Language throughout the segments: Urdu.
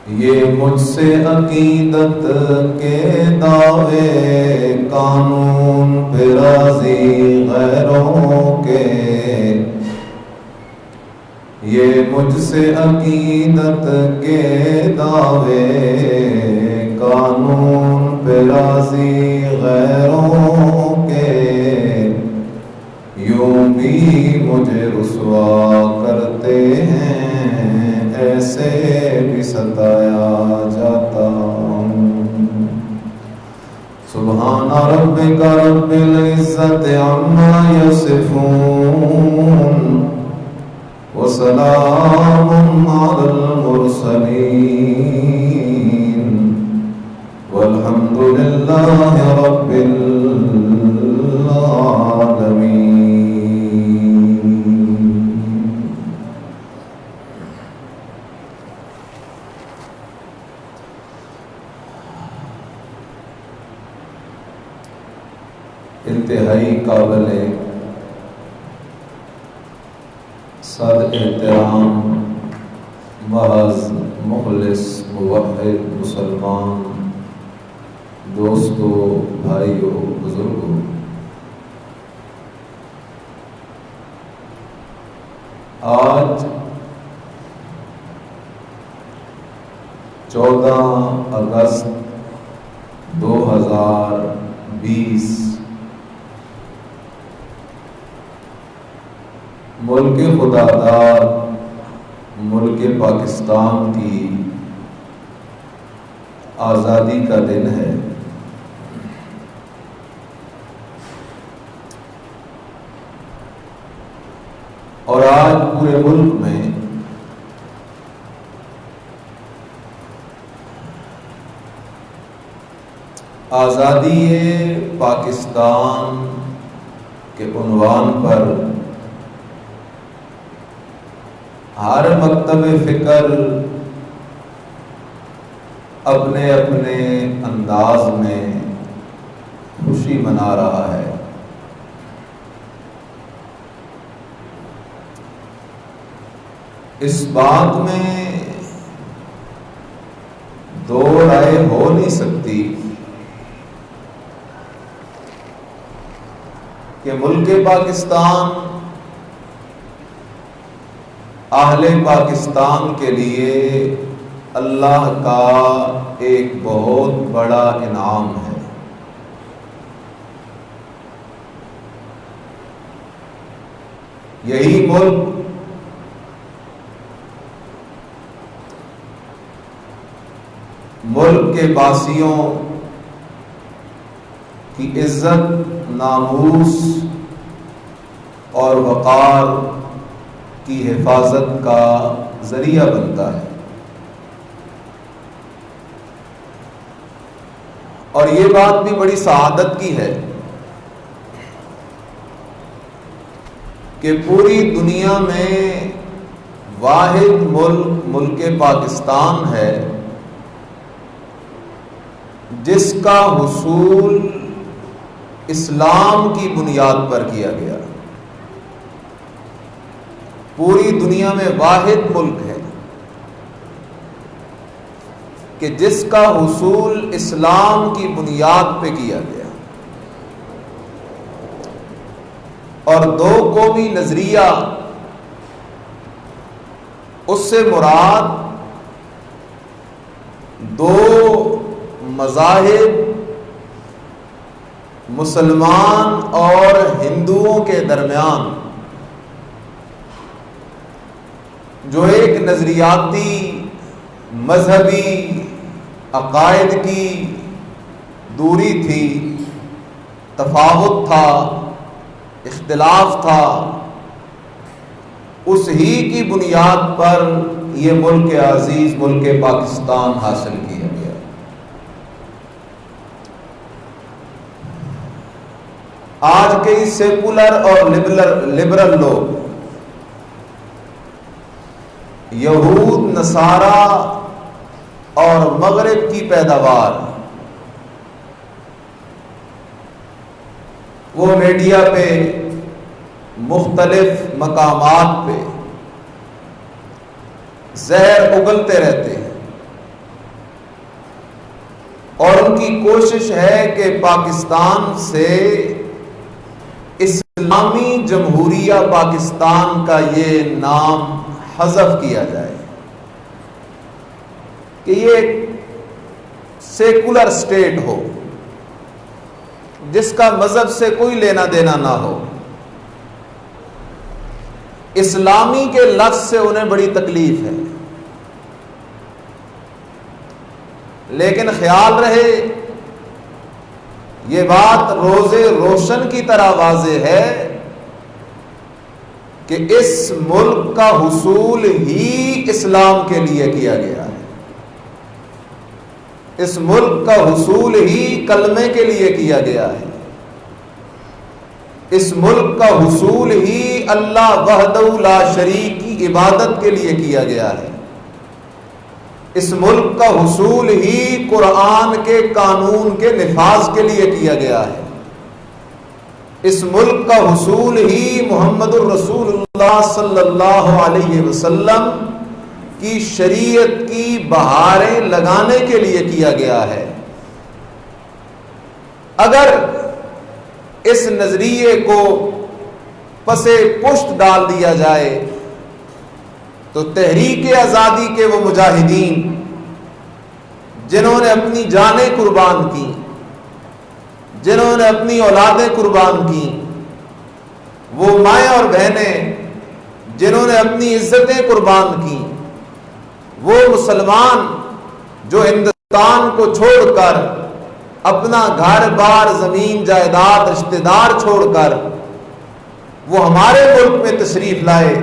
یہ مجھ سے عقیدت کے دعوے قانون پہ راضی غیروں کے، یہ مجھ سے عقیدت کے دعوے قانون پہ راضی غیروں کے، یوں بھی مجھے رسوا کرتے ہیں، ایسے بھی ستایا جاتا ہوں۔ سبحان ربک رب العزت عما یصفون وسلام علی المرسلین والحمد للہ رب العالمین۔ انتہائی قابل صد احترام محض مخلص موحد مسلمان دوستو، بھائیو، بزرگوں، آج 14 اگست 2020 ملک خداداد ملک پاکستان کی آزادی کا دن ہے۔ اور آج پورے ملک میں آزادی پاکستان کے عنوان پر ہر مکتب فکر اپنے اپنے انداز میں خوشی منا رہا ہے۔ اس بات میں دو رائے ہو نہیں سکتی کہ ملک پاکستان اہل پاکستان کے لیے اللہ کا ایک بہت بڑا انعام ہے۔ یہی ملک کے باسیوں کی عزت، ناموس اور وقار کی حفاظت کا ذریعہ بنتا ہے۔ اور یہ بات بھی بڑی سعادت کی ہے کہ پوری دنیا میں واحد ملک پاکستان ہے جس کا حصول اسلام کی بنیاد پر کیا گیا۔ پوری دنیا میں واحد ملک ہے کہ جس کا حصول اسلام کی بنیاد پہ کیا گیا، اور دو قومی نظریہ اس سے مراد دو مذاہب مسلمان اور ہندوؤں کے درمیان جو ایک نظریاتی مذہبی عقائد کی دوری تھی، تفاوت تھا، اختلاف تھا، اس ہی کی بنیاد پر یہ ملک عزیز ملک پاکستان حاصل کیا گیا۔ آج کئی سیکولر اور لبرل لوگ یہود، نصارہ اور مغرب کی پیداوار وہ میڈیا پہ مختلف مقامات پہ زہر اگلتے رہتے ہیں اور ان کی کوشش ہے کہ پاکستان سے اسلامی جمہوریہ پاکستان کا یہ نام حذف کیا جائے، کہ یہ ایک سیکولر اسٹیٹ ہو جس کا مذہب سے کوئی لینا دینا نہ ہو۔ اسلامی کے لفظ سے انہیں بڑی تکلیف ہے، لیکن خیال رہے یہ بات روزے روشن کی طرح واضح ہے کہ اس ملک کا حصول ہی اسلام کے لیے کیا گیا ہے، اس ملک کا حصول ہی کلمے کے لیے کیا گیا ہے، اس ملک کا حصول ہی اللہ وحدہ لا شریک کی عبادت کے لیے کیا گیا ہے، اس ملک کا حصول ہی قرآن کے قانون کے نفاذ کے لیے کیا گیا ہے، اس ملک کا حصول ہی محمد الرسول اللہ صلی اللہ علیہ وسلم کی شریعت کی بہاریں لگانے کے لیے کیا گیا ہے۔ اگر اس نظریے کو پسے پشت ڈال دیا جائے تو تحریک آزادی کے وہ مجاہدین جنہوں نے اپنی جانیں قربان کی، جنہوں نے اپنی اولادیں قربان کی، وہ مائیں اور بہنیں جنہوں نے اپنی عزتیں قربان کی، وہ مسلمان جو ہندوستان کو چھوڑ کر اپنا گھر بار زمین جائیداد رشتہ دار چھوڑ کر وہ ہمارے ملک میں تشریف لائے،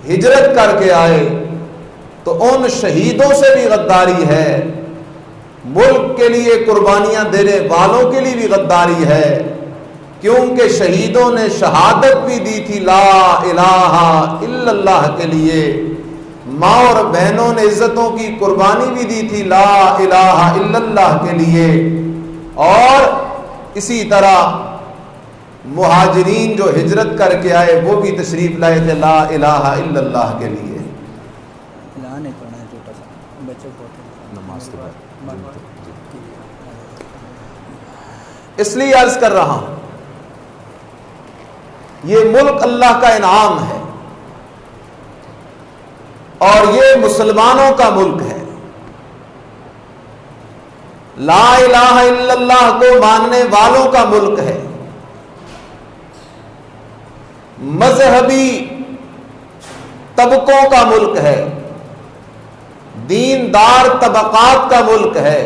ہجرت کر کے آئے، تو ان شہیدوں سے بھی غداری ہے، ملک کے لیے قربانیاں دینے والوں کے لیے بھی غداری ہے، کیونکہ شہیدوں نے شہادت بھی دی تھی لا الہ الا اللہ کے لیے، ماں اور بہنوں نے عزتوں کی قربانی بھی دی تھی لا الہ الا اللہ کے لیے، اور اسی طرح مہاجرین جو ہجرت کر کے آئے وہ بھی تشریف لائے تھے لا الہ الا اللہ کے لیے۔ اس لیے عرض کر رہا ہوں یہ ملک اللہ کا انعام ہے اور یہ مسلمانوں کا ملک ہے، لا الہ الا اللہ کو ماننے والوں کا ملک ہے، مذہبی طبقوں کا ملک ہے، دیندار طبقات کا ملک ہے،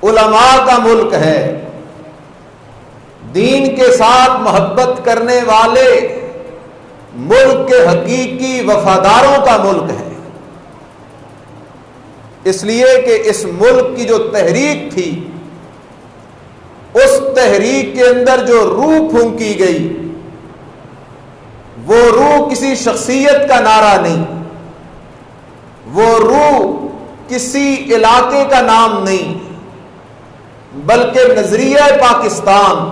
علماء کا ملک ہے، دین کے ساتھ محبت کرنے والے ملک کے حقیقی وفاداروں کا ملک ہے۔ اس لیے کہ اس ملک کی جو تحریک تھی، اس تحریک کے اندر جو روح پھونکی گئی، وہ روح کسی شخصیت کا نعرہ نہیں، وہ روح کسی علاقے کا نام نہیں، بلکہ نظریہ پاکستان،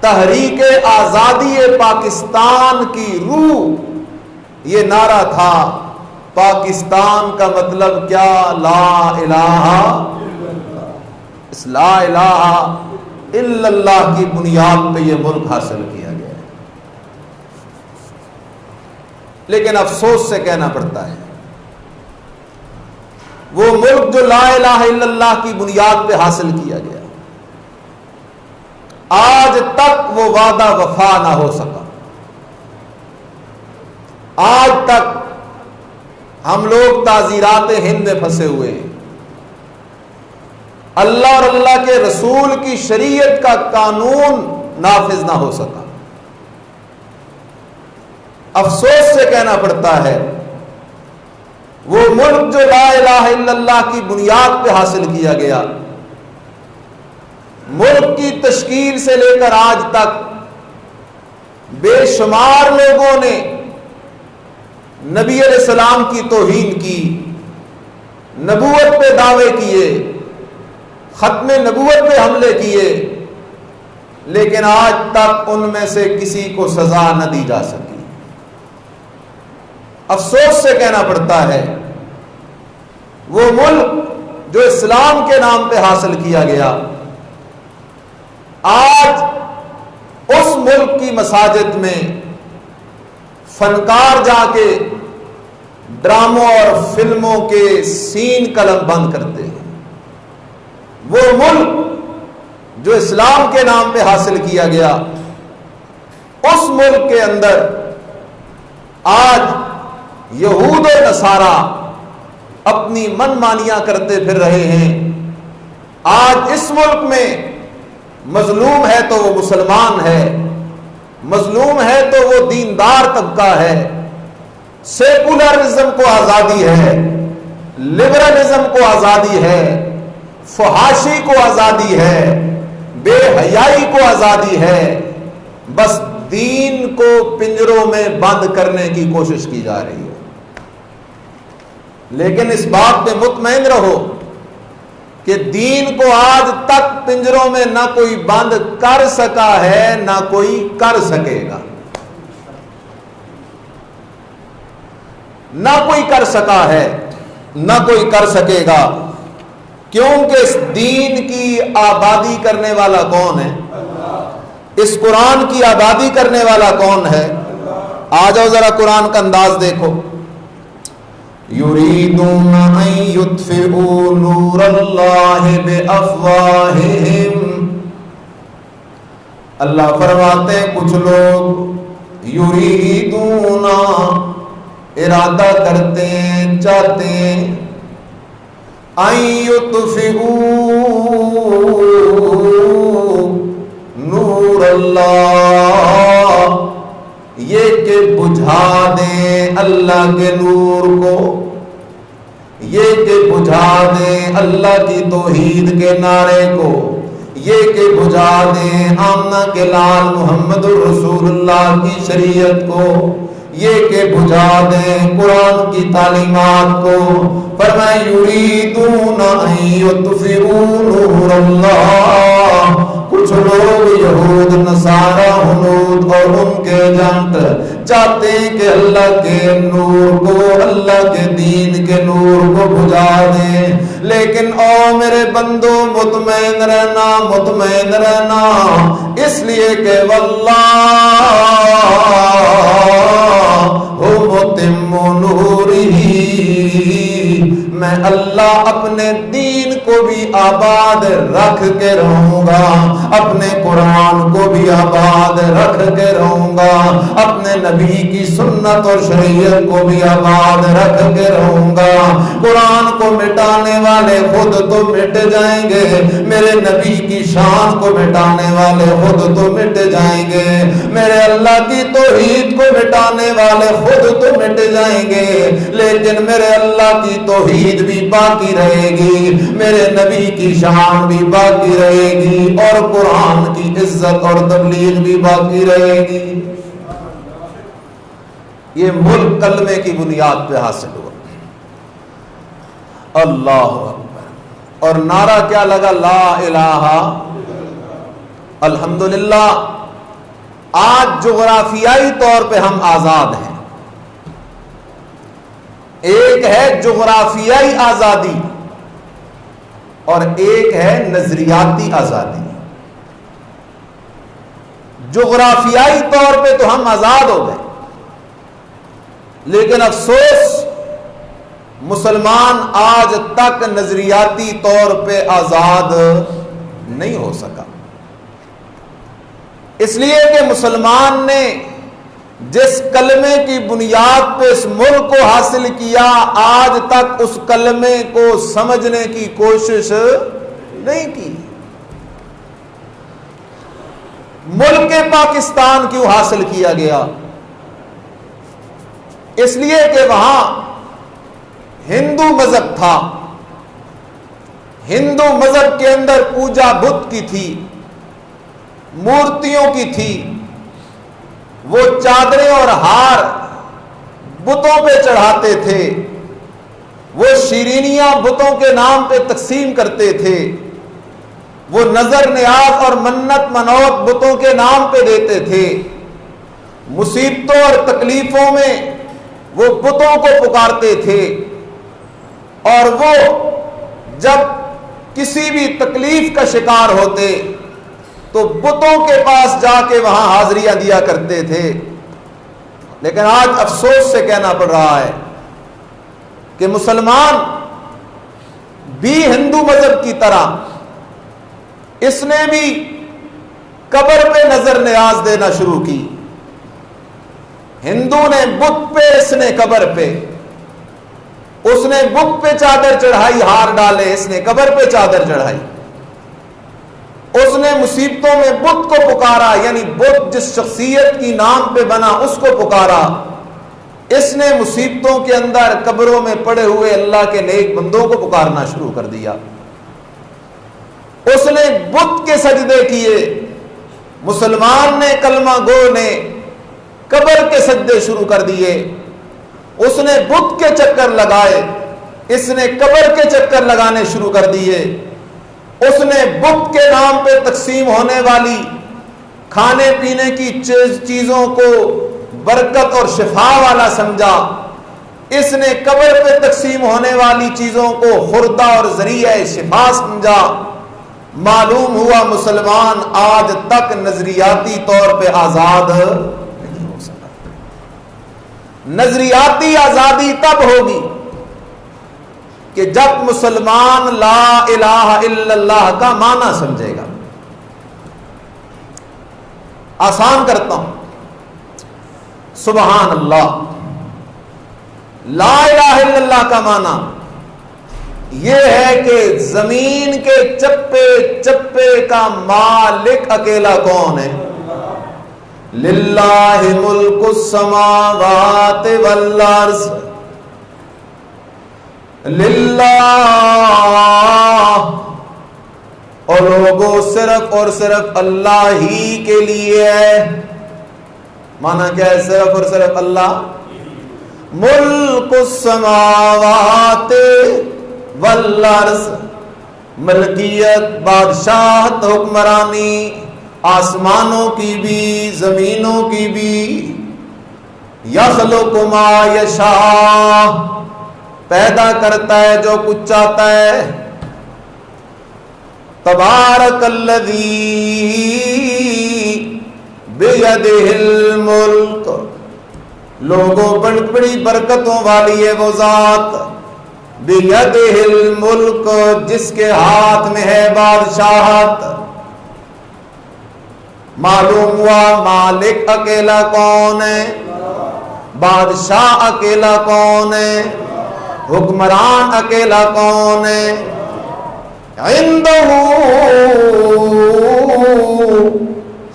تحریک آزادی پاکستان کی روح یہ نعرہ تھا۔ پاکستان کا مطلب کیا؟ لا الہ، اس لا الہ الا اللہ کی بنیاد پہ یہ ملک حاصل کیا گیا ہے۔ لیکن افسوس سے کہنا پڑتا ہے وہ ملک جو لا الہ الا اللہ کی بنیاد پہ حاصل کیا گیا، آج تک وہ وعدہ وفا نہ ہو سکا۔ آج تک ہم لوگ تعزیرات ہند میں پھنسے ہوئے ہیں، اللہ اور اللہ کے رسول کی شریعت کا قانون نافذ نہ ہو سکا۔ افسوس سے کہنا پڑتا ہے وہ ملک جو لا الہ الا اللہ کی بنیاد پہ حاصل کیا گیا، ملک کی تشکیل سے لے کر آج تک بے شمار لوگوں نے نبی علیہ السلام کی توہین کی، نبوت پہ دعوے کیے، ختم نبوت پہ حملے کیے، لیکن آج تک ان میں سے کسی کو سزا نہ دی جا سکی۔ افسوس سے کہنا پڑتا ہے وہ ملک جو اسلام کے نام پہ حاصل کیا گیا، آج اس ملک کی مساجد میں فنکار جا کے ڈراموں اور فلموں کے سین قلم بند کرتے ہیں۔ وہ ملک جو اسلام کے نام پہ حاصل کیا گیا، اس ملک کے اندر آج یہود و نصارہ اپنی من مانیاں کرتے پھر رہے ہیں۔ آج اس ملک میں مظلوم ہے تو وہ مسلمان ہے، مظلوم ہے تو وہ دیندار طبقہ ہے، سیکولرزم کو آزادی ہے، لبرلزم کو آزادی ہے، فحاشی کو آزادی ہے، بے حیائی کو آزادی ہے، بس دین کو پنجروں میں بند کرنے کی کوشش کی جا رہی ہے۔ لیکن اس بات پہ مطمئن رہو کہ دین کو آج تک پنجروں میں نہ کوئی بند کر سکا ہے، نہ کوئی کر سکے گا، نہ کوئی کر سکا ہے، نہ کوئی کر سکے گا، کیونکہ اس دین کی آبادی کرنے والا کون ہے؟ اس قرآن کی آبادی کرنے والا کون ہے؟ آ جاؤ ذرا قرآن کا انداز دیکھو۔ یریدون ان یطفئوا نور اللہ بافواہہم، اللہ فرماتے ہیں کچھ لوگ یریدون ارادہ کرتے ہیں، چاہتے ہیں، ان یطفئوا نور اللہ، یہ کہ بجھا دیں اللہ کے نور کو، یہ کہ بجھا دیں اللہ کی توحید کے نعرے کو، یہ کہ بجھا دیں آمنہ کے لال محمد الرسول اللہ کی شریعت کو، یہ کہ بجھا دیں قرآن کی تعلیمات کو۔ فرمایا یریدون ان یطفئوا نور اللہ، کچھ لوگ یہود نصارہ ہنود اور ان کے ایجنٹ چاہتے ہیں کہ اللہ کے نور کو، اللہ کے دین کے نور کو بجھا دیں۔ لیکن او میرے بندو مطمئن رہنا، مطمئن رہنا، اس لیے کہ واللہ متم نورہ، میں اللہ اپنے دین کو بھی آباد رکھ کے رہوں گا، اپنے قرآن کو بھی آباد رکھ کے رہوں گا، اپنے نبی کی سنت اور شریعت کو بھی آباد رکھ کے رہوں گا۔ قرآن کو مٹانے والے خود تو مٹ جائیں گے، میرے نبی کی شان کو مٹانے والے خود تو مٹ جائیں گے، میرے اللہ کی توحید کو مٹانے والے خود تو مٹ جائیں گے، لیکن میرے اللہ کی توحید بھی باقی رہے گی، میرے نبی کی شان بھی باقی رہے گی، اور قرآن کی عزت اور تبلیغ بھی باقی رہے گی۔ یہ ملک کلمے کی بنیاد پہ حاصل ہوا۔ اللہ اکبر، اور نعرہ کیا لگا؟ لا الہ، الحمدللہ۔ آج جغرافیائی طور پہ ہم آزاد ہیں۔ ایک ہے جغرافیائی آزادی اور ایک ہے نظریاتی آزادی۔ جغرافیائی طور پہ تو ہم آزاد ہو گئے، لیکن افسوس مسلمان آج تک نظریاتی طور پہ آزاد نہیں ہو سکا، اس لیے کہ مسلمان نے جس کلمے کی بنیاد پہ اس ملک کو حاصل کیا، آج تک اس کلمے کو سمجھنے کی کوشش نہیں کی۔ ملک پاکستان کیوں حاصل کیا گیا؟ اس لیے کہ وہاں ہندو مذہب تھا، ہندو مذہب کے اندر پوجا بت کی تھی، مورتیوں کی تھی، وہ چادریں اور ہار بتوں پہ چڑھاتے تھے، وہ شیرینیاں بتوں کے نام پہ تقسیم کرتے تھے، وہ نظر نیاز اور منت منوت بتوں کے نام پہ دیتے تھے، مصیبتوں اور تکلیفوں میں وہ بتوں کو پکارتے تھے، اور وہ جب کسی بھی تکلیف کا شکار ہوتے تو بتوں کے پاس جا کے وہاں حاضریاں دیا کرتے تھے. لیکن آج افسوس سے کہنا پڑ رہا ہے کہ مسلمان بھی ہندو مذہب کی طرح اس نے بھی قبر پہ نظر نیاز دینا شروع کی. ہندو نے بت پہ، اس نے قبر پہ. اس نے بت پہ چادر چڑھائی، ہار ڈالے، اس نے قبر پہ چادر چڑھائی. اس نے مصیبتوں میں بت کو پکارا، یعنی بت جس شخصیت کی نام پہ بنا اس کو پکارا. اس نے مصیبتوں کے اندر قبروں میں پڑے ہوئے اللہ کے نیک بندوں کو پکارنا شروع کر دیا. اس نے بت کے سجدے کیے. مسلمان نے، کلمہ گو نے قبر کے سجدے شروع کر دیے. اس نے بت کے چکر لگائے، اس نے قبر کے چکر لگانے شروع کر دیے. اس نے بت کے نام پہ تقسیم ہونے والی کھانے پینے کی چیزوں کو برکت اور شفا والا سمجھا. اس نے قبر پہ تقسیم ہونے والی چیزوں کو خوردہ اور ذریعہ شفا سمجھا. معلوم ہوا مسلمان آج تک نظریاتی طور پہ آزاد نہیں ہو سکا. نظریاتی آزادی تب ہوگی کہ جب مسلمان لا الہ الا اللہ کا معنی سمجھے گا. آسان کرتا ہوں، سبحان اللہ. لا الہ الا اللہ کا معنی یہ ہے کہ زمین کے چپے چپے کا مالک اکیلا کون ہے؟ للہ ملک السماوات والارض. للہ، اور لوگوں صرف اور صرف اللہ ہی کے لیے ہے. مانا کیا ہے؟ صرف اور صرف اللہ. ملک السماوات والارض، ملکیت، بادشاہت، حکمرانی آسمانوں کی بھی زمینوں کی بھی. یخلق ما یشاء، پیدا کرتا ہے جو کچھ چاہتا ہے. تبارک الذی بیدہ الملک، لوگوں بڑی برکتوں والی ہے وہ ذات. بیدہ الملک، جس کے ہاتھ میں ہے بادشاہت. معلوم ہوا مالک اکیلا کون ہے، بادشاہ اکیلا کون ہے، حکمران اکیلا کون ہے. عندہ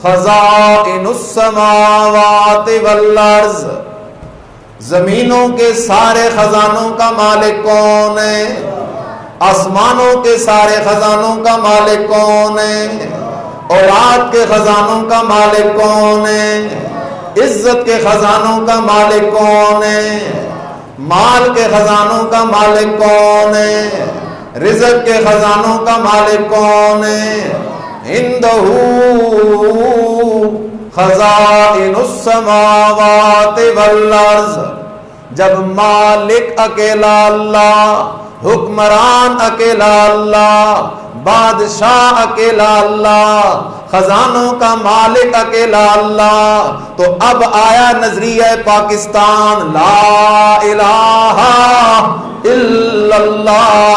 خزائن السماوات والارض، زمینوں کے سارے خزانوں کا مالک کون ہے؟ آسمانوں کے سارے خزانوں کا مالک کون ہے؟ اولاد کے خزانوں کا مالک کون ہے؟ عزت کے خزانوں کا مالک کون ہے؟ مال کے خزانوں کا مالک کون ہے؟ رزق کے خزانوں کا مالک کون ہے؟ عندہ خزائن السماوات والارض. جب مالک اکیلا اللہ، حکمران اکیلا اللہ، بادشاہ اکیلا اللہ، خزانوں کا مالک اکیلا اللہ، تو اب آیا نظریہ پاکستان لا الہ الا اللہ.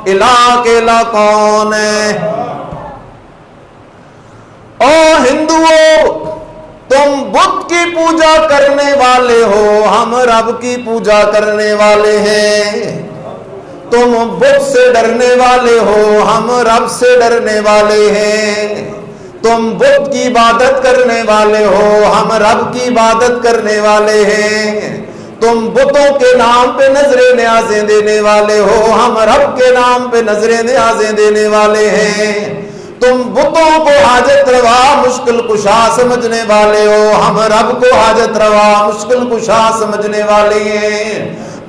الہ اکیلا کون ہے؟ او ہندوؤں، تم بت کی پوجا کرنے والے ہو، ہم رب کی پوجا کرنے والے ہیں. تم بت سے ڈرنے والے ہو، ہم رب سے ڈرنے والے ہیں. تم بت کی عبادت کرنے والے ہو، ہم رب کی عبادت کرنے والے ہیں. تم بتوں کے نام پہ نظریں نیازیں دینے والے ہو، ہم رب کے نام پہ نظریں نیازیں دینے والے ہیں. تم بتوں کو حاجت روا مشکل کشا سمجھنے والے ہو، ہم رب کو حاجت روا مشکل کشا سمجھنے والے ہیں.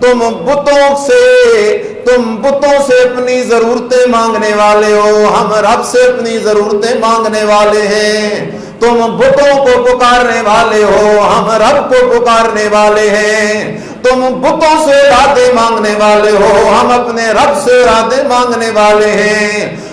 تم بتوں سے اپنی ضرورتیں مانگنے والے ہو، ہم رب سے اپنی ضرورتیں مانگنے والے ہیں. تم بتوں کو پکارنے والے ہو، ہم رب کو پکارنے والے ہیں. تم بتوں سے ارادے مانگنے والے ہو، ہم اپنے رب سے ارادے مانگنے والے ہیں۔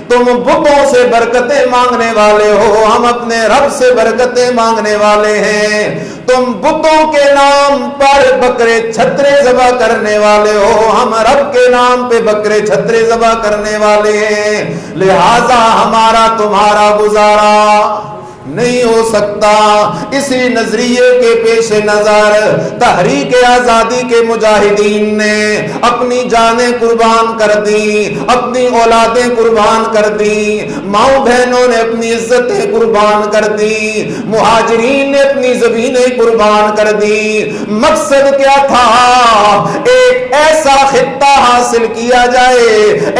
تم بتوں سے برکتیں مانگنے والے ہو، ہم اپنے رب سے برکتیں مانگنے والے ہیں۔ تم بتوں کے نام پر بکرے چھترے ذبح کرنے والے ہو، ہم رب کے نام پہ بکرے چھترے ذبح کرنے والے ہیں، لہذا ہمارا تمہارا گزارا نہیں ہو سکتا۔ اسی نظریے کے پیش نظر تحریک آزادی کے مجاہدین نے اپنی جانیں قربان کر دی، اپنی اولادیں قربان کر دی، ماؤں بہنوں نے اپنی عزتیں قربان کر دی، مہاجرین نے اپنی زمینیں قربان کر دی۔ مقصد کیا تھا؟ ایک ایسا خطہ حاصل کیا جائے،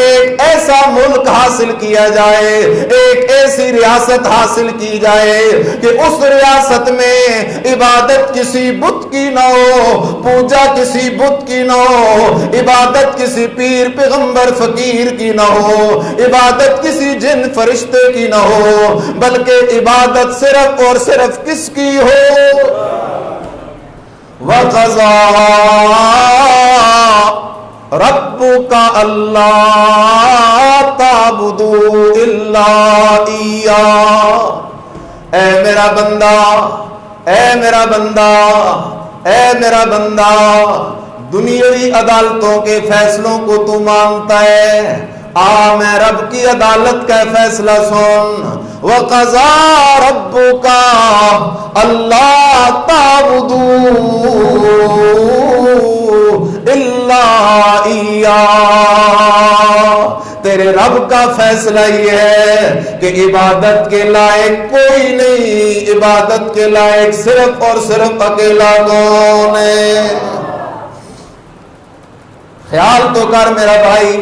ایک ایسا ملک حاصل کیا جائے، ایک ایسی ریاست حاصل کی جائے کہ اس ریاست میں عبادت کسی بت کی نہ ہو، پوجا کسی بت کی نہ ہو، عبادت کسی پیر پیغمبر فقیر کی نہ ہو، عبادت کسی جن فرشتے کی نہ ہو، بلکہ عبادت صرف اور صرف کس کی ہو؟ وَقَضَى رَبُّكَ أَلَّا تَعْبُدُوا إِلَّا إِيَّاهُ۔ اے میرا بندہ، اے میرا بندہ، اے میرا بندہ، دنیاوی عدالتوں کے فیصلوں کو تو مانتا ہے، آ میں رب کی عدالت کا فیصلہ سن۔ وَقَضَى رَبُّكَ أَلَّا تَعْبُدُوا إِلَّا إِيَّاهُ۔ تیرے رب کا فیصلہ یہ ہے کہ عبادت کے لائق کوئی نہیں، عبادت کے لائق صرف اور صرف اکیلا کون ہے؟ خیال تو کر میرا بھائی،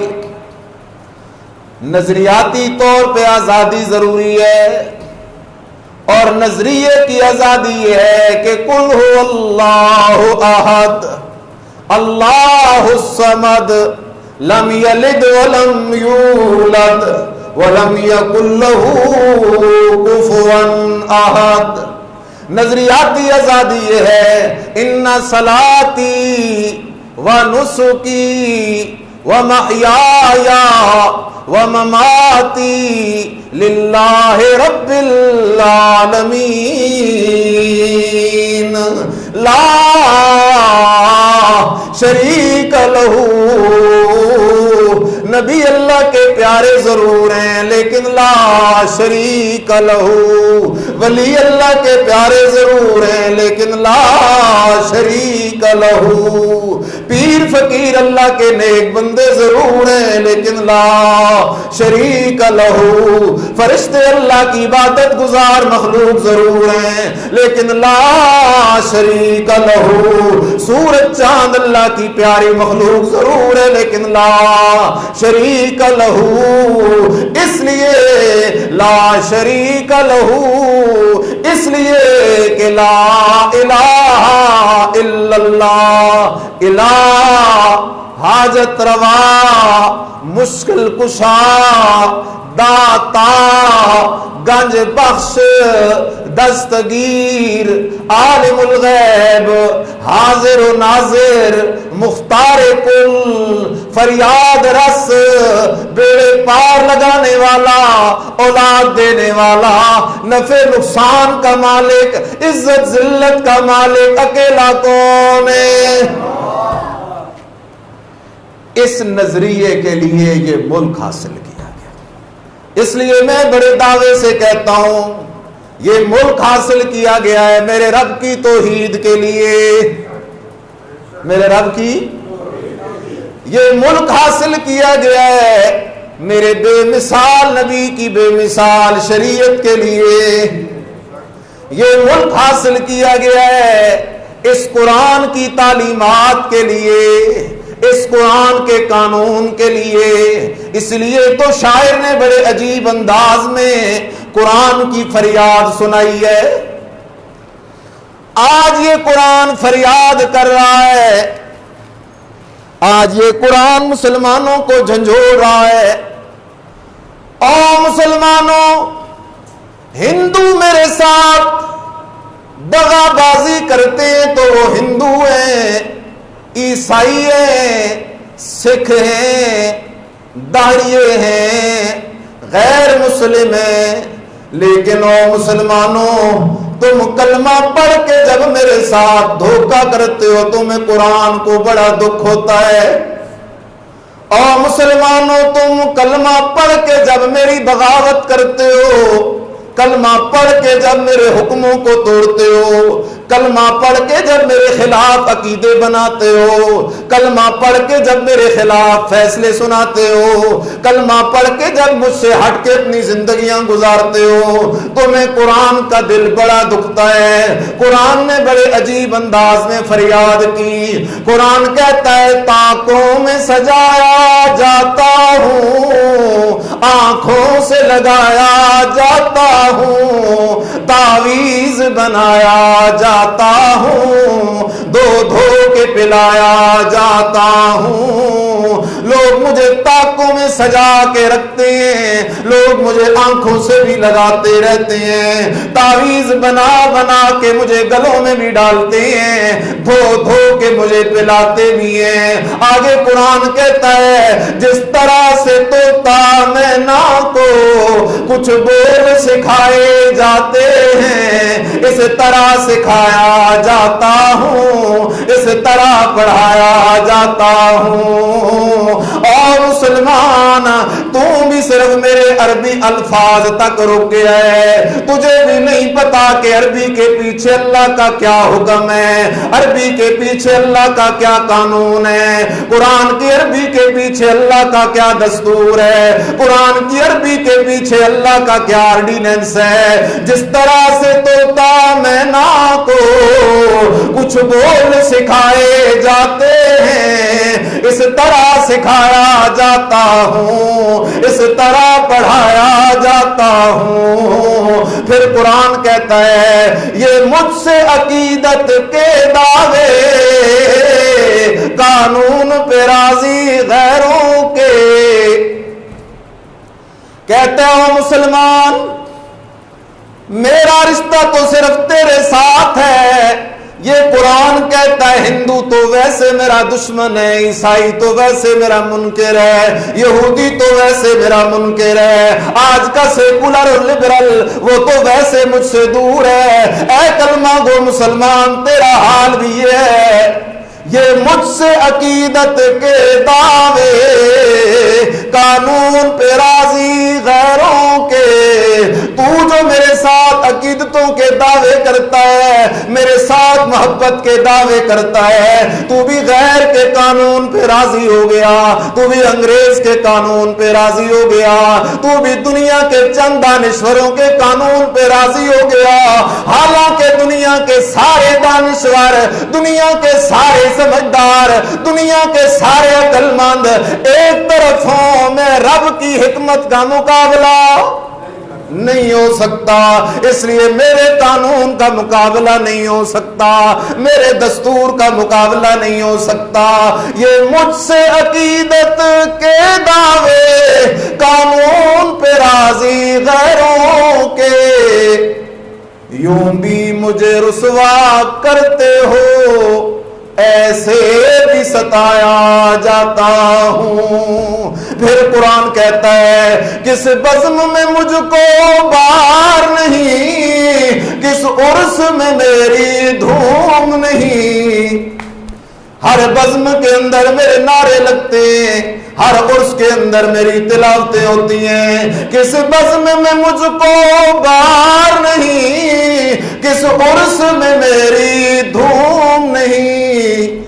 نظریاتی طور پہ آزادی ضروری ہے، اور نظریے کی آزادی یہ ہے کہ قل هو اللہ احد اللہ الصمد لم یلد ولم یولد ولم یکن له کفوا احد۔ نظریاتی آزادی یہ ہے ان صلاتی و نسکی و محیای و مماتی للہ رب العالمین لا شریک لہ۔ نبی اللہ کے پیارے ضرور ہیں لیکن لا شریک لہ، ولی اللہ کے پیارے ضرور ہیں لیکن لا شریک لہ، پیر فقیر اللہ کے نیک بندے ضرور ہیں لیکن لا شریک لہ، فرشتے اللہ کی عبادت گزار مخلوق ضرور ہیں لیکن لا شریک لہ، سورج چاند اللہ کی پیاری مخلوق ضرور ہے لیکن لا شریک لہ، اس لیے لا شریک لہ، اس لیے کہ لا الہ الا اللہ، الہ حاجت روا، مشکل کشا، داتا، گنج بخش، دستگیر، عالم الغیب، حاضر و ناظر، مختار کل، فریاد رس، بیڑے پار لگانے والا، اولاد دینے والا، نفع نقصان کا مالک، عزت ذلت کا مالک اکیلا کون ہے؟ اس نظریے کے لیے یہ ملک حاصل کیا گیا، اس لیے میں بڑے دعوے سے کہتا ہوں یہ ملک حاصل کیا گیا ہے میرے رب کی توحید کے لیے، میرے رب کی یہ ملک حاصل کیا گیا ہے میرے بے مثال نبی کی بے مثال شریعت کے لیے، یہ ملک حاصل کیا گیا ہے اس قرآن کی تعلیمات کے لیے، اس قرآن کے قانون کے لیے۔ اس لیے تو شاعر نے بڑے عجیب انداز میں قرآن کی فریاد سنائی ہے۔ آج یہ قرآن فریاد کر رہا ہے، آج یہ قرآن مسلمانوں کو جھنجھوڑ رہا ہے، او مسلمانوں، ہندو میرے ساتھ دغا بازی کرتے ہیں تو وہ ہندو ہیں، عیسائی ہیں، سکھ ہیں، داڑھیے ہیں، غیر مسلم ہیں، لیکن او مسلمانوں تم کلمہ پڑھ کے جب میرے ساتھ دھوکہ کرتے ہو تمہیں قرآن کو بڑا دکھ ہوتا ہے۔ اور مسلمانوں تم کلمہ پڑھ کے جب میری بغاوت کرتے ہو، کلمہ پڑھ کے جب میرے حکموں کو توڑتے ہو، کلمہ پڑھ کے جب میرے خلاف عقیدے بناتے ہو، کلمہ پڑھ کے جب میرے خلاف فیصلے سناتے ہو، کلمہ پڑھ کے جب مجھ سے ہٹ کے اپنی زندگیاں گزارتے ہو، تمہیں قرآن کا دل بڑا دکھتا ہے۔ قرآن نے بڑے عجیب انداز میں فریاد کی۔ قرآن کہتا ہے تاکوں میں سجایا جاتا ہوں، آنکھوں سے لگایا جاتا ہوں، تعویذ بنایا جاتا ہوں، دو دھو کے پلایا جاتا ہوں۔ لوگ مجھے تاکوں میں سجا کے رکھتے ہیں، لوگ مجھے آنکھوں سے بھی لگاتے رہتے ہیں، تعویذ بنا بنا کے مجھے گلوں میں بھی ڈالتے ہیں، دھو دھو کے مجھے پلاتے بھی ہیں۔ آگے قرآن کہتا ہے جس طرح سے طوطا مینا کو کچھ بول سکھائے جاتے ہیں، اس طرح سکھایا جاتا ہوں، اس طرح پڑھایا جاتا ہوں۔ اور مسلمان تو بھی صرف میرے عربی الفاظ تک رک گیا ہے، تجھے بھی نہیں پتا کہ عربی کے پیچھے اللہ کا کیا حکم ہے، عربی کے پیچھے اللہ کا کیا قانون ہے، قرآن کی عربی کے پیچھے اللہ کا کیا دستور ہے، قرآن کی عربی کے پیچھے اللہ کا کیا آرڈیننس ہے۔ جس طرح سے طوطا مینا کو کچھ بول سکھائے جاتے ہیں، اس طرح سکھایا جاتا ہوں، اس طرح پڑھایا جاتا ہوں۔ پھر قرآن کہتا ہے یہ مجھ سے عقیدت کے دعوے قانون پہ راضی غیروں کے، کہتے ہو مسلمان میرا رشتہ تو صرف تیرے ساتھ ہے، یہ قرآن کہتا ہے ہندو تو ویسے میرا دشمن ہے، عیسائی تو ویسے میرا منکر ہے، یہودی تو ویسے میرا منکر ہے، آج کا سیکولر اور لبرل وہ تو ویسے مجھ سے دور ہے۔ اے کلمہ گو مسلمان تیرا حال بھی یہ ہے، یہ مجھ سے عقیدت کے دعوے قانون پہ راضی غیروں کے، تو جو میرے ساتھ عقیدتوں کے دعوے کرتا ہے، میرے ساتھ محبت کے دعوے کرتا ہے، تو بھی غیر کے قانون پہ راضی ہو گیا، تو بھی انگریز کے قانون پہ راضی ہو گیا، تو بھی دنیا کے چند دانشوروں کے قانون پہ راضی ہو گیا، حالانکہ دنیا کے سارے دانشور، دنیا کے سارے سمجھدار، دنیا کے سارے عقل مند ایک طرف ہوں، میں رب کی حکمت کا مقابلہ نہیں ہو سکتا، اس لیے میرے قانون کا مقابلہ نہیں ہو سکتا، میرے دستور کا مقابلہ نہیں ہو سکتا۔ یہ مجھ سے عقیدت کے دعوے قانون پہ راضی غیروں کے، یوں بھی مجھے رسوا کرتے ہو ایسے بھی ستایا جاتا ہوں۔ پھر قرآن کہتا ہے کس بزم میں مجھ کو بار نہیں، کس عرس میں میری دھوم نہیں، ہر بزم کے اندر میرے نعرے لگتے ہیں، ہر عرس کے اندر میری تلاوتیں ہوتی ہیں، کس بزم میں مجھ کو بار نہیں، کس عرس میں میری دھوم نہیں۔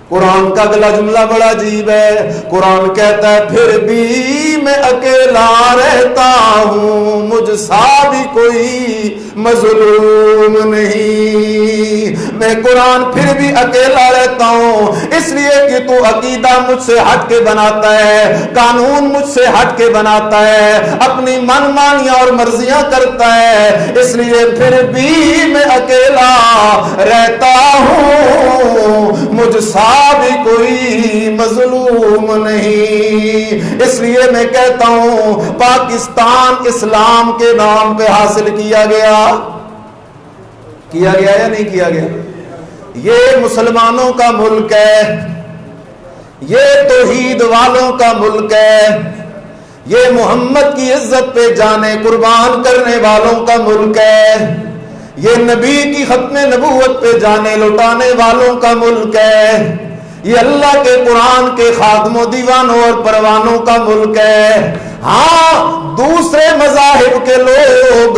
قرآن کا اگلا جملہ بڑا عجیب ہے، قرآن کہتا ہے پھر بھی میں اکیلا رہتا ہوں، مجھ سا بھی کوئی مظلوم نہیں۔ میں قرآن پھر بھی اکیلا رہتا ہوں اس لیے کہ تو عقیدہ مجھ سے ہٹ کے بناتا ہے، قانون مجھ سے ہٹ کے بناتا ہے، اپنی من مانیاں اور مرضیاں کرتا ہے، اس لیے پھر بھی میں اکیلا رہتا ہوں، مجھ سا بھی کوئی مظلوم نہیں۔ اس لیے میں کہتا ہوں پاکستان اسلام کے نام پہ حاصل کیا گیا یا نہیں کیا گیا؟ یہ مسلمانوں کا ملک ہے، یہ توحید والوں کا ملک ہے، یہ محمد کی عزت پہ جانے قربان کرنے والوں کا ملک ہے، یہ نبی کی ختم نبوت پہ جانے لٹانے والوں کا ملک ہے، یہ اللہ کے قرآن کے خادموں دیوانوں اور پروانوں کا ملک ہے۔ ہاں دوسرے مذاہب کے لوگ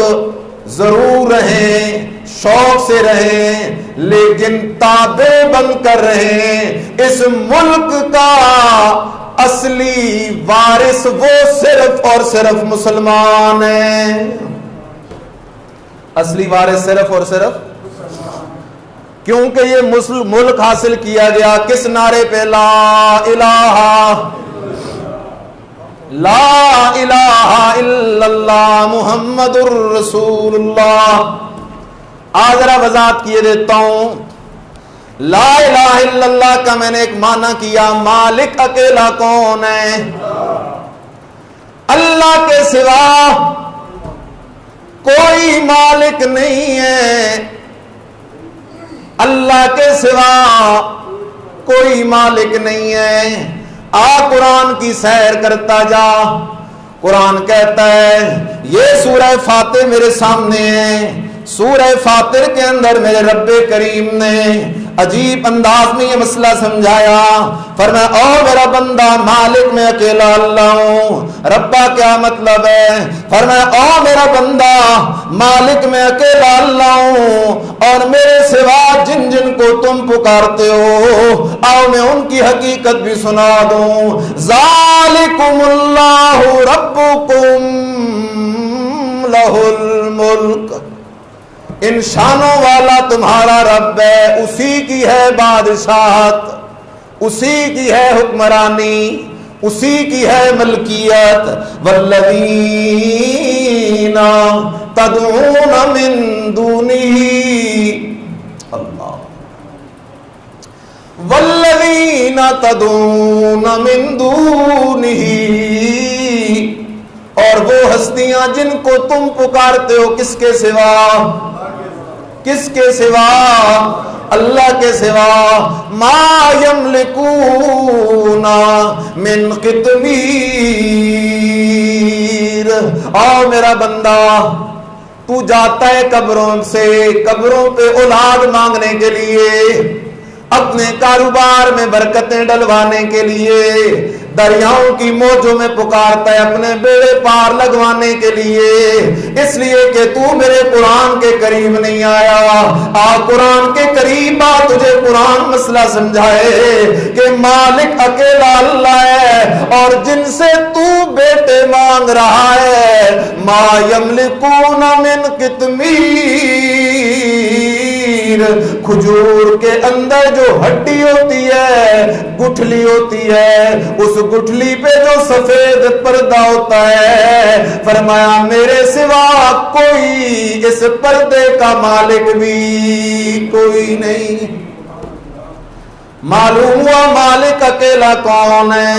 ضرور رہیں، شوق سے رہیں، لیکن تابع بن کر رہیں۔ اس ملک کا اصلی وارث وہ صرف اور صرف مسلمان ہیں، اصلی وارث صرف اور صرف، کیونکہ یہ ملک حاصل کیا گیا کس نعرے پہ؟ لا الہ الا اللہ محمد الرسول اللہ۔ آج ذرا وضاحت کیے دیتا ہوں، لا الہ الا اللہ کا میں نے ایک معنی کیا، مالک اکیلا کون ہے؟ اللہ کے سوا کوئی مالک نہیں ہے، اللہ کے سوا کوئی مالک نہیں ہے۔ آ قرآن کی سیر کرتا جا، قرآن کہتا ہے، یہ سورہ فاتر میرے سامنے ہے، سورہ فاتر کے اندر میرے رب کریم نے عجیب انداز میں یہ مسئلہ سمجھایا۔ فرمایا او میرا بندہ، مالک میں اکیلا اللہ ہوں۔ ربا کیا مطلب ہے؟ فرمایا او میرا بندہ، مالک میں اکیلا اللہ ہوں، اور میرے سوا جن جن کو تم پکارتے ہو، آؤ میں ان کی حقیقت بھی سنا دوں۔ ذالکم اللہ ربکم لہ الملک، ان شانوں والا تمہارا رب ہے، اسی کی ہے بادشاہت، اسی کی ہے حکمرانی، اسی کی ہے ملکیت۔ والذین تدعون من دونہ، اللہ، والذین تدعون من دونہ، اور وہ ہستیاں جن کو تم پکارتے ہو کس کے سوا؟ کس کے سوا؟ اللہ کے سوا۔ ما یملکون من قطمیر، آؤ میرا بندہ، تو جاتا ہے قبروں سے، قبروں پہ اولاد مانگنے کے لیے، اپنے کاروبار میں برکتیں ڈلوانے کے لیے، دریاؤں کی موجوں میں پکارتا ہے اپنے بیڑے پار لگوانے کے لیے، اس لیے کہ تو میرے قرآن کے قریب نہیں آیا۔ آ قرآن کے قریب آ، تجھے قرآن مسئلہ سمجھائے کہ مالک اکیلا اللہ ہے، اور جن سے تو بیٹے مانگ رہا ہے، ما یملکون من قطمیر، کھجور کے اندر جو ہڈی ہوتی ہے، گٹھلی ہوتی ہے، اس گٹھلی پہ جو سفید پردہ ہوتا ہے، فرمایا میرے سوا کوئی اس پردے کا مالک بھی کوئی نہیں۔ معلوم ہوا مالک اکیلا کون ہے؟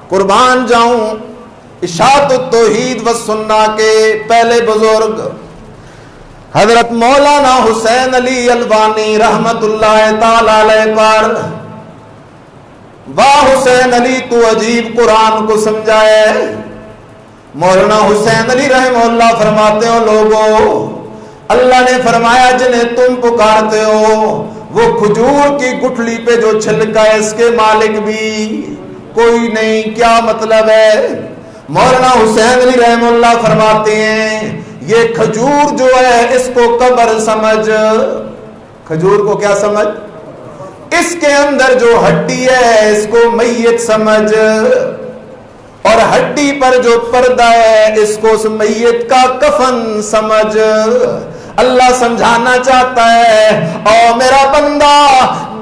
قربان جاؤں، اشاعت التوحید والسنہ کے پہلے بزرگ حضرت مولانا حسین علی الوانی رحمت اللہ تعالی علیہ پر، واہ حسین علی تو عجیب قرآن کو سمجھائے۔ مولانا حسین علی رحمہ اللہ فرماتے ہو، لوگوں اللہ نے فرمایا جنہیں تم پکارتے ہو وہ کھجور کی گٹھلی پہ جو چھلکا ہے اس کے مالک بھی کوئی نہیں۔ کیا مطلب ہے؟ مولانا حسین علی رحمہ اللہ فرماتے ہیں یہ کھجور جو ہے اس کو قبر سمجھ، کھجور کو کیا سمجھ؟ اس کے اندر جو ہڈی ہے اس کو میت سمجھ، اور ہڈی پر جو پردہ ہے اس کو اس میت کا کفن سمجھ۔ اللہ سمجھانا چاہتا ہے او میرا بندہ،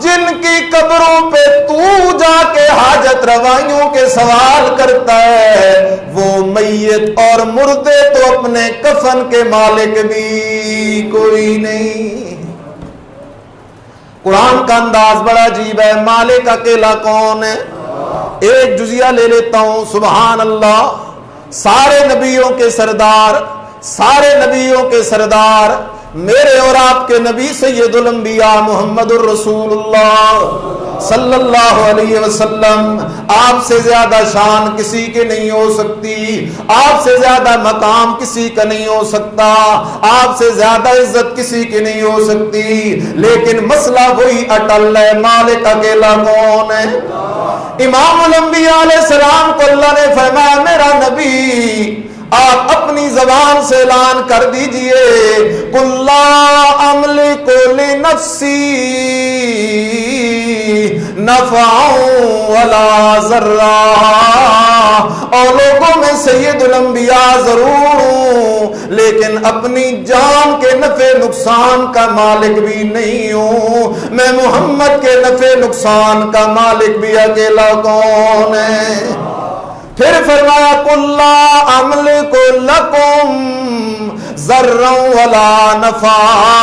جن کی قبروں پہ تو جا کے حاجت روائیوں کے سوال کرتا ہے وہ میت اور مردے تو اپنے کفن کے مالک بھی کوئی نہیں۔ قرآن کا انداز بڑا عجیب ہے۔ مالک اکیلا کون ہے؟ ایک جزیہ لے لیتا ہوں، سبحان اللہ، سارے نبیوں کے سردار، سارے نبیوں کے سردار میرے اور آپ کے نبی سید الانبیاء محمد الرسول اللہ صلی اللہ علیہ وسلم، آپ سے زیادہ شان کسی کے نہیں ہو سکتی، آپ سے زیادہ مقام کسی کا نہیں ہو سکتا، آپ سے زیادہ عزت کسی کی نہیں ہو سکتی، لیکن مسئلہ وہی اٹل ہے، مالک اکیلا کون ہے؟ امام الانبیاء علیہ السلام کو اللہ نے فرمایا میرا نبی آپ اپنی زبان سے اعلان کر دیجئے قُلْ لَا أَمْلِكُ لِنَفْسِي نَفْعًا وَلَا ضَرًّا، اور لوگوں میں سید الانبیاء ضرور ہوں لیکن اپنی جان کے نفع نقصان کا مالک بھی نہیں ہوں، میں محمد کے نفع نقصان کا مالک بھی اکیلا کون ہے؟ پھر فرمایا قُلْ لَا أَمْلِكُ لَكُمْ ضَرًّا وَلَا نَفْعًا